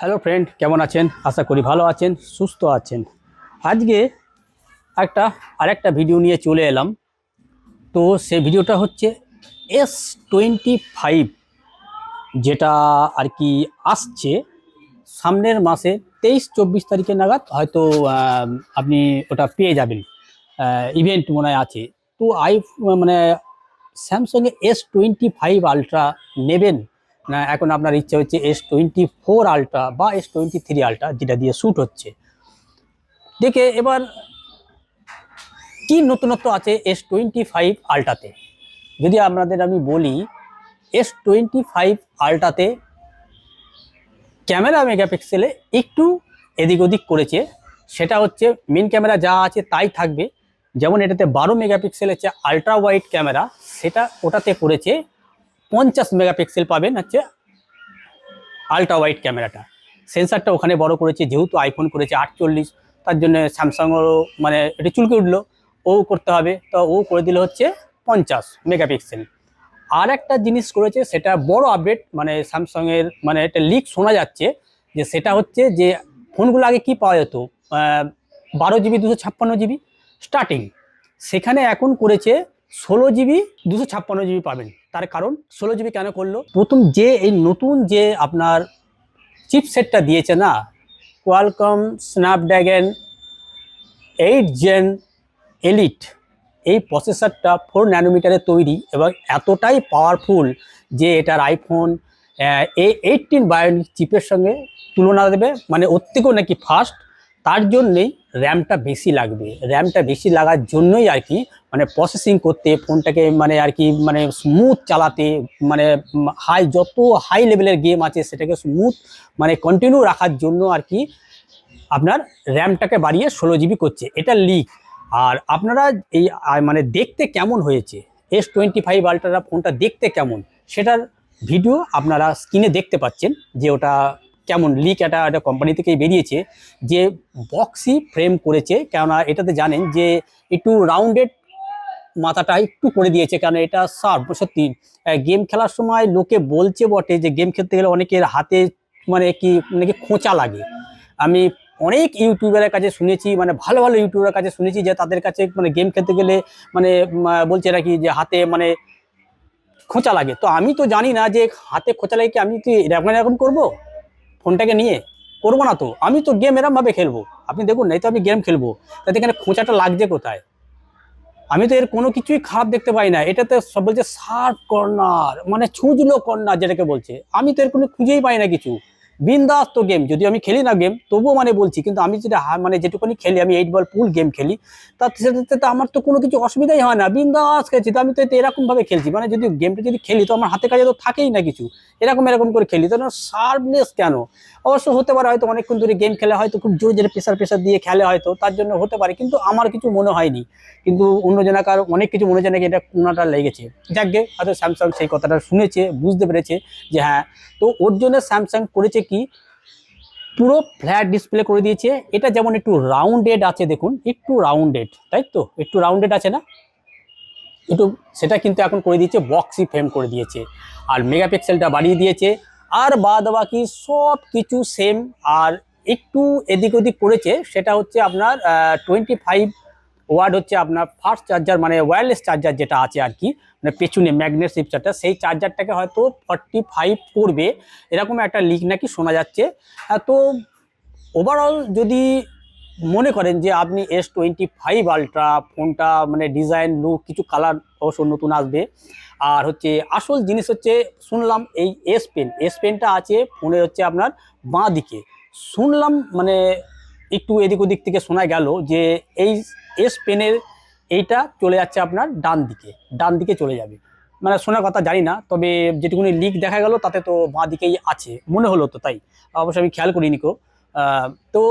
Hello friend, কেমন আছেন? আশা করি ভালো আছেন, সুস্থ আছেন। আজকে আরেকটা ভিডিও নিয়ে চলে এলাম। তো সেই ভিডিওটা হচ্ছে S25, যেটা আর কি আসছে সামনের মাসে 23-24 তারিখে নাগাদ হয়তো আপনি ওটা পেয়ে যাবেন। ইভেন্ট মনে হয় আছে। তো মানে স্যামসংয়ে S25 আলট্রা নেবেন না এখন আপনার ইচ্ছা হচ্ছে S24 আলট্রা বা S23 আলট্রা, যেটা দিয়ে শ্যুট হচ্ছে? দেখে এবার কি নতুনত্ব আছে S25 আলট্রাতে। যদি আপনাদের আমি বলি, S25 আলট্রাতে ক্যামেরা মেগাপিক্সেলে একটু এদিক ওদিক করেছে। সেটা হচ্ছে মেন ক্যামেরা যা আছে তাই থাকবে। যেমন এটাতে 12 মেগাপিক্সেল হচ্ছে আলট্রা ওয়াইড ক্যামেরা, সেটা ওটাতে করেছে 50 মেগাপিক্সেল পাবেন হচ্ছে আলট্রা ওয়াইড ক্যামেরাটা। সেন্সারটা ওখানে বড় করেছে, যেহেতু আইফোন করেছে 48, তার জন্য স্যামসাংও মানে এটা চুলকে উঠলো, ও করতে হবে, তো ও করে দিল হচ্ছে 50 মেগাপিক্সেল। আর একটা জিনিস করেছে, সেটা বড় আপডেট, মানে স্যামসাংয়ের মানে একটা লিক শোনা যাচ্ছে যে সেটা হচ্ছে যে ফোনগুলো আগে কি পাওয়া যেত 12 জিবি 256 জিবি স্টার্টিং, সেখানে এখন করেছে 16 জিবি 256 জিবি পাবেন। তার কারণ 16 জিবি কেন করলো? প্রথম যে এই নতুন যে আপনার চিপসেটটা দিয়েছে না, কোয়ালকম স্ন্যাপড্রাগন 8 জেন এলিট, এই প্রসেসরটা 4 ন্যানোমিটারে তৈরি এবং এতটাই পাওয়ারফুল যে এটার আইফোন A18 বায়োনিক চিপের সঙ্গে তুলনা দেবে, মানে ওর থেকেও নাকি ফাস্ট। তার জন্যেই র্যামটা বেশি লাগবে। র্যামটা বেশি লাগার জন্যই আর কি মানে প্রসেসিং করতে, ফোনটাকে মানে আর কি মানে স্মুথ চালাতে, মানে যত হাই লেভেলের গেম আছে সেটাকে স্মুথ মানে কন্টিনিউ রাখার জন্য আর কি আপনার র্যামটাকে বাড়িয়ে 16 জিবি করছে। এটা লিক। আর আপনারা এই মানে দেখতে কেমন হয়েছে S25 আলট্রা ফোনটা দেখতে কেমন, সেটার ভিডিও আপনারা স্ক্রিনে দেখতে পাচ্ছেন যে ওটা কেমন লিক। একটা কোম্পানি থেকেই বেরিয়েছে যে বক্সি ফ্রেম করেছে, কেননা এটাতে জানেন যে একটু রাউন্ডেড মাথাটা একটু করে দিয়েছে, কারণ এটা শার্প। সত্যি গেম খেলার সময় লোকে বলছে বটে যে গেম খেলতে গেলে অনেকের হাতে মানে কি নাকি খোঁচা লাগে। আমি অনেক ইউটিউবারের কাছে শুনেছি, মানে ভালো ভালো ইউটিউবারের কাছে শুনেছি যে তাদের কাছে মানে গেম খেলতে গেলে মানে বলছে নাকি যে হাতে মানে খোঁচা লাগে। তো আমি তো জানি না যে হাতে খোঁচা লাগে কি, আমি কি এরকম এরকম করবো ফোনটাকে নিয়ে? করবো না তো, আমি তো গেম এরকমভাবে খেলবো। আপনি দেখুন, নাই তো আমি গেম খেলবো, তাতে এখানে খোঁচাটা লাগছে কোথায়? আমি তো এর কোনো কিছুই খারাপ দেখতে পাই না। এটাতে সব বলছে শার্প কর্নার, মানে ছুঁচলো কর্নার যেটাকে বলছে। আমি তো এর কোনো খুঁজেই পাই না কিছু। বিন্দাস তো গেম, যদিও আমি খেলি না গেম, তবুও মানে বলছি, কিন্তু আমি যেটা মানে যেটুকুনি খেলি, আমি 8 বল পুল গেম খেলি, তাতে সেটাতে তো আমার তো কোনো কিছু অসুবিধাই হয় না, বিন্দাস খেলছি। তো আমি তো এরকম ভাবে খেলছি, মানে যদি গেমটা যদি খেলি তো আমার হাতে কাজে তো থাকেই না কিছু, এরকম করে খেলি। তো শার্পনেস কেন? অবশ্য হতে পারে হয়তো অনেকক্ষণ ধরে গেম খেলে, হয়তো খুব জোরে জোরে প্রেসার দিয়ে খেলে হয়তো, তার জন্য হতে পারে, কিন্তু আমার কিছু মনে হয়নি। কিন্তু অন্যজনাকার অনেক কিছু মনে হয় নাকি এটা কোনাটা লেগেছে। যাকগে, হয়তো স্যামসাং সেই কথাটা শুনেছে, বুঝতে পেরেছে যে হ্যাঁ। তো ওর জন্য স্যামসাং করেছে কি, পুরো ফ্ল্যাট ডিসপ্লে করে দিয়েছে। এটা যেমন একটু রাউন্ডেড আছে, দেখুন একটু রাউন্ডেড, তাই তো একটু রাউন্ডেড আছে না একটু, সেটা কিন্তু এখন করে দিয়েছে বক্সি ফ্রেম করে দিয়েছে, আর মেগাপিক্সেলটা বাড়িয়ে দিয়েছে। আর বাদ বাকি সব কিছু সেম। আর একটু এদিক ওদিক করেছে, সেটা হচ্ছে আপনার 25 ওয়াট হচ্ছে আপনার ফাস্ট চার্জার, মানে ওয়্যারলেস চার্জার যেটা আছে আর কি, মানে পেছনে ম্যাগনেট শিপচারটা, সেই চার্জারটাকে হয়তো 45 করবে, এরকম একটা লিক নাকি শোনা যাচ্ছে। তো ওভারঅল যদি মনে করেন যে আপনি S25 আলট্রা ফোনটা মানে ডিজাইন লুক কিছু কালার অবশ্য নতুন আসবে। আর হচ্ছে আসল জিনিস হচ্ছে, শুনলাম এই এস পেনটা আছে ফোনের হচ্ছে আপনার বাঁ দিকে, শুনলাম মানে একটু এদিক ওদিক থেকে শোনা গেল যে এই এস পেনের এইটা চলে যাচ্ছে আপনার ডান দিকে চলে যাবে। মানে শোনার কথা জানি না, তবে যেটুকুনি লিক দেখা গেল তাতে তো বাঁ দিকেই আছে মনে হলো, তো তাই অবশ্যই আমি খেয়াল করিনি কো। তো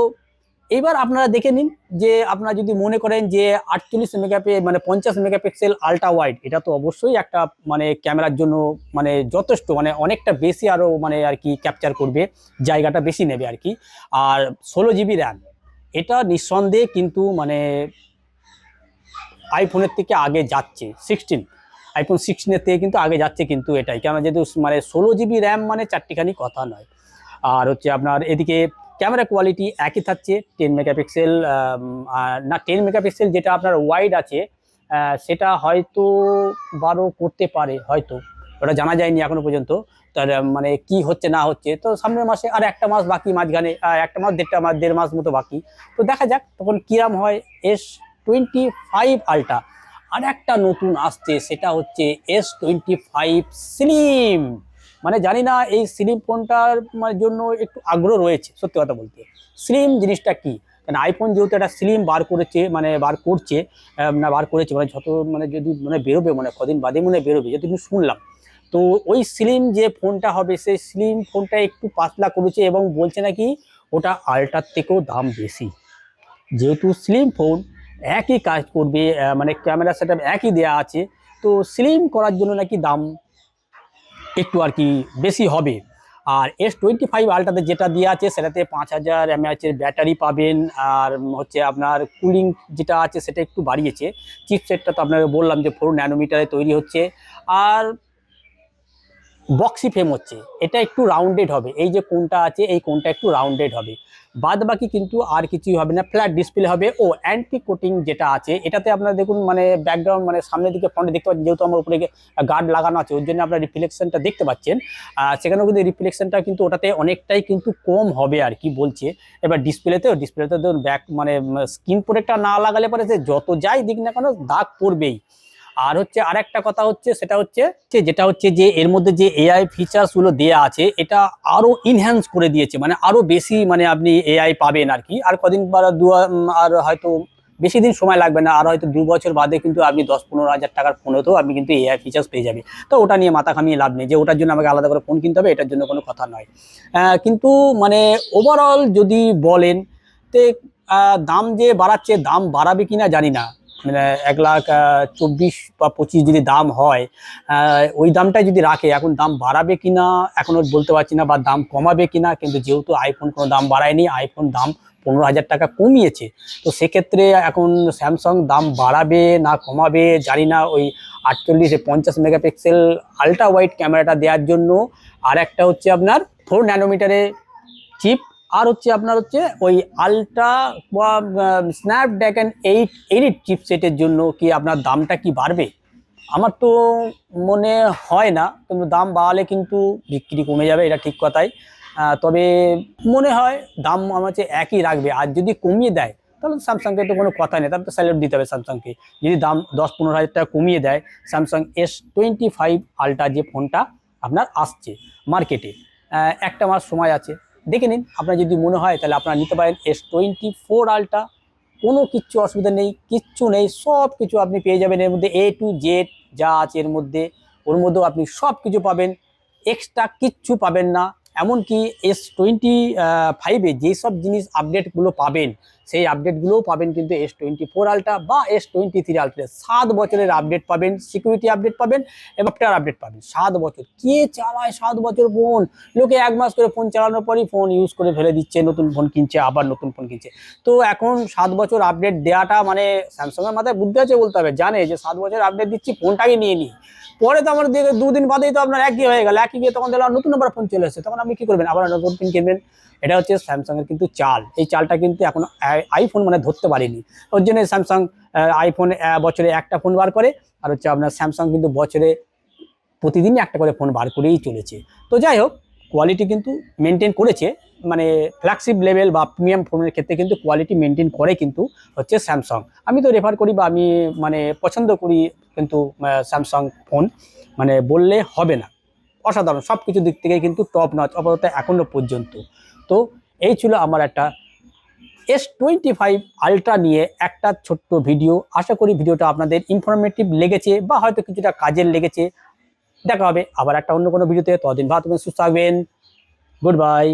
এইবার আপনারা দেখে নিন যে আপনারা যদি মনে করেন যে 48 মেগাপিক্সেল মানে 50 মেগাপিক্সেল আলট্রা ওয়াইড, এটা তো অবশ্যই একটা মানে ক্যামেরার জন্য মানে যথেষ্ট, মানে অনেকটা বেশি আরও মানে আর কি ক্যাপচার করবে, জায়গাটা বেশি নেবে আর কি। আর 16 জিবি র্যাম, এটা নিঃসন্দেহে কিন্তু মানে আইফোনের থেকে আগে যাচ্ছে। আইফোন 16-এর থেকে কিন্তু আগে যাচ্ছে কিন্তু এটাই, কেন যেহেতু মানে 16 জিবি র্যাম মানে চারটিখানি কথা নয়। আর হচ্ছে আপনার এদিকে ক্যামেরা কোয়ালিটি একই থাকছে 10 মেগাপিক্সেল। না, 10 মেগাপিক্সেল যেটা আপনার ওয়াইড আছে সেটা হয়তো 12 করতে পারে, হয়তো ওটা জানা যায়নি এখনো পর্যন্ত। তার মানে কি হচ্ছে না হচ্ছে, তো সামনের মাসে আর একটা মাস বাকি, মাঝখানে একটা মাস দেড় মাস মতো বাকি, তো দেখা যাক তখন কিরাম হয়। S25 আলট্রা আর একটা নতুন আসছে, সেটা হচ্ছে S25 স্লিম। মানে জানি না এই স্লিম ফোনটার মানে জন্য একটু আগ্রহ রয়েছে সত্যি কথা বলতে। স্লিম জিনিসটা কি, কারণ আইফোন যেহেতু একটা স্লিম বার করেছে, মানে বার করছে, না বার করেছে মানে যত মানে যদি মানে বেরোবে, মানে কদিন বাদে মনে হয় বেরোবে যতটুকু শুনলাম। তো ওই স্লিম যে ফোনটা হবে, সেই স্লিম ফোনটা একটু পাতলা করেছে এবং বলছে নাকি ওটা আল্ট্রার থেকেও দাম বেশি। যেহেতু স্লিম ফোন একই কাজ করবে, মানে ক্যামেরা সেটআপ একই দেওয়া আছে, তো স্লিম করার জন্য নাকি দাম একটু আর কি বেশি হবে। আর S25 আলট্রাতে যেটা দেওয়া আছে সেটাতে 5000 mAh ব্যাটারি পাবেন, আর হচ্ছে আপনার কুলিং যেটা আছে সেটা একটু বাড়িয়েছে। চিপসেটটা তো আপনাকে বললাম যে 4 ন্যানোমিটারে তৈরি হচ্ছে, আর বক্সি ফ্রেম হচ্ছে, এটা একটু রাউন্ডেড হবে, এই যে কোনটা আছে এই কোনটা একটু রাউন্ডেড হবে, বাদ বাকি কিন্তু আর কিছুই হবে না, ফ্ল্যাট ডিসপ্লে হবে। ও অ্যান্টি কোটিং যেটা আছে এটাতে আপনারা দেখুন, মানে ব্যাকগ্রাউন্ড মানে সামনের দিকে ফ্রন্টে দেখতে পাচ্ছেন, যেহেতু আমার উপরে গার্ড লাগানো আছে ওর জন্য আপনার রিফ্লেকশনটা দেখতে পাচ্ছেন, সেখানেও কিন্তু রিফ্লেকশনটা কিন্তু ওটাতে অনেকটাই কিন্তু কম হবে আর কি বলছে। এবার ডিসপ্লেতে ধরুন ব্যাক মানে স্ক্রিন প্রোটেক্টর না লাগালে পরে সে যত যাই দিক না কেন দাগ পড়বেই। আর হচ্ছে আরেকটা কথা হচ্ছে, সেটা হচ্ছে যেটা হচ্ছে যে এর মধ্যে যে এআই ফিচার্স গুলো দেওয়া আছে এটা আরো ইনহ্যান্স করে দিয়েছে, মানে আরো বেশি মানে আপনি এআই পাবেন আর কি। আর কদিন পর আর হয়তো বেশি দিন সময় লাগবে না, আর হয়তো 2 বছর বাদে কিন্তু আপনি 10-15 হাজার টাকার ফোনেতেও আপনি কিন্তু এআই ফিচার্স পেয়ে যাবে। তো ওটা নিয়ে মাথা ঘামিয়ে লাভ নেই যে ওটার জন্য আমাকে আলাদা করে ফোন কিনতে হবে, এটার জন্য কোনো কথা নয়। কিন্তু মানে ওভারঅল যদি বলেন তে দাম যে বাড়াচ্ছে, দাম বাড়াবে কিনা জানি না, মানে 1,24,000 বা 25 যদি দাম হয়, ওই দামটাই যদি রাখে, এখন দাম বাড়াবে কিনা এখনো বলতে পারছি না, বা দাম কমাবে কিনা। কিন্তু যেহেতু আইফোন কোনো দাম বাড়ায়নি, আইফোন দাম 15,000 টাকা কমিয়েছে, তো সেক্ষেত্রে এখন স্যামসাং দাম বাড়াবে না কমাবে জানি না। ওই 48-50 মেগাপিক্সেল আলট্রা ওয়াইড ক্যামেরাটা দেওয়ার জন্য, আর একটা হচ্ছে আপনার 4 ন্যানোমিটারে চিপ, আর হচ্ছে আপনার হচ্ছে ওই আলট্রা বা স্ন্যাপড্রাগন 8 চিপসেটের জন্য কি আপনার দামটা কি বাড়বে? আমার তো মনে হয় না, কিন্তু দাম বাড়ালে কিন্তু বিক্রি কমে যাবে, এটা ঠিক কথাই। তবে মনে হয় দাম আমার হচ্ছে একই রাখবে, আর যদি কমিয়ে দেয় তাহলে স্যামসাংকে তো কোনো কথা নেই, তাহলে তো স্যালুট দিতে হবে স্যামসাংকে। যদি দাম 10-15 হাজার টাকা কমিয়ে দেয়, স্যামসাং S25 আলট্রা যে ফোনটা আপনার আসছে মার্কেটে, একটা মাস সময় আছে, দেখে নিন। আপনার যদি মনে হয় তাহলে আপনারা নিতে পারেন S24 আলট্রা, কোনো কিচ্ছু অসুবিধা নেই, কিচ্ছু নেই, সব কিছু আপনি পেয়ে যাবেন এর মধ্যে, A to Z যা আছে এর মধ্যে, ওর মধ্যেও আপনি সব কিছু পাবেন, এক্সট্রা কিচ্ছু পাবেন না। এমনকি S25-এ যেসব জিনিস আপডেটগুলো পাবেন, সেই আপডেটগুলোও পাবেন কিন্তু S24 আলট্রা বা S23 আলট্রা। 7 বছরের আপডেট পাবেন, সিকিউরিটি আপডেট পাবেন এবং সফটওয়্যার আপডেট পাবেন। 7 বছর কে চালায় 7 বছর ফোন? লোকে 1 মাস করে ফোন চালানোর পরই ফোন ইউজ করে ফেলে দিচ্ছে, নতুন ফোন কিনছে, আবার নতুন ফোন কিনছে। তো এখন 7 বছর আপডেট দেওয়াটা মানে স্যামসাংয়ের মাথায় বুদ্ধি আছে বলতে হবে, জানে যে 7 বছর আপডেট দিচ্ছি, ফোনটাকে নিয়ে নিই। পরে তো আমার দিকে 2 দিন বাদেই তো আপনার একই হয়ে গেল, একই গিয়ে তখন দেখলাম নতুন নাম্বার ফোন চলে এসেছে, তখন আপনি কি করবেন? আবার নতুন ফোন কিনবেন। এটা হচ্ছে স্যামসাংয়ের কিন্তু চাল, এই চালটা কিন্তু এখন আইফোন মানে ধরতে পারেনি। ওর জন্য স্যামসাং আইফোন বছরে একটা ফোন বার করে, আর হচ্ছে আপনার স্যামসাং কিন্তু বছরে প্রতিদিনই একটা করে ফোন বার করেই চলেছে। তো যাই হোক, কোয়ালিটি কিন্তু মেনটেন করেছে, মানে ফ্ল্যাগশিপ লেভেল বা প্রিমিয়াম ফোনের ক্ষেত্রে কিন্তু কোয়ালিটি মেনটেন করে কিন্তু হচ্ছে স্যামসাং। আমি তো রেফার করি বা আমি মানে পছন্দ করি কিন্তু স্যামসাং ফোন, মানে বললে হবে না, অসাধারণ সব কিছু দিক থেকে কিন্তু টপ নচ আপাতত এখনো পর্যন্ত। তো এই ছিল আমার একটা S25 আলট্রা নিয়ে একটা ছোট্ট ভিডিও। আশা করি ভিডিওটা আপনাদের ইনফরমেটিভ লেগেছে বা হয়তো কিছুটা কাজের লেগেছে। দেখা হবে আবার একটা অন্য কোনো ভিডিওতে, ততদিন ভালো থাকবেন, সুস্থ থাকবেন, গুড বাই।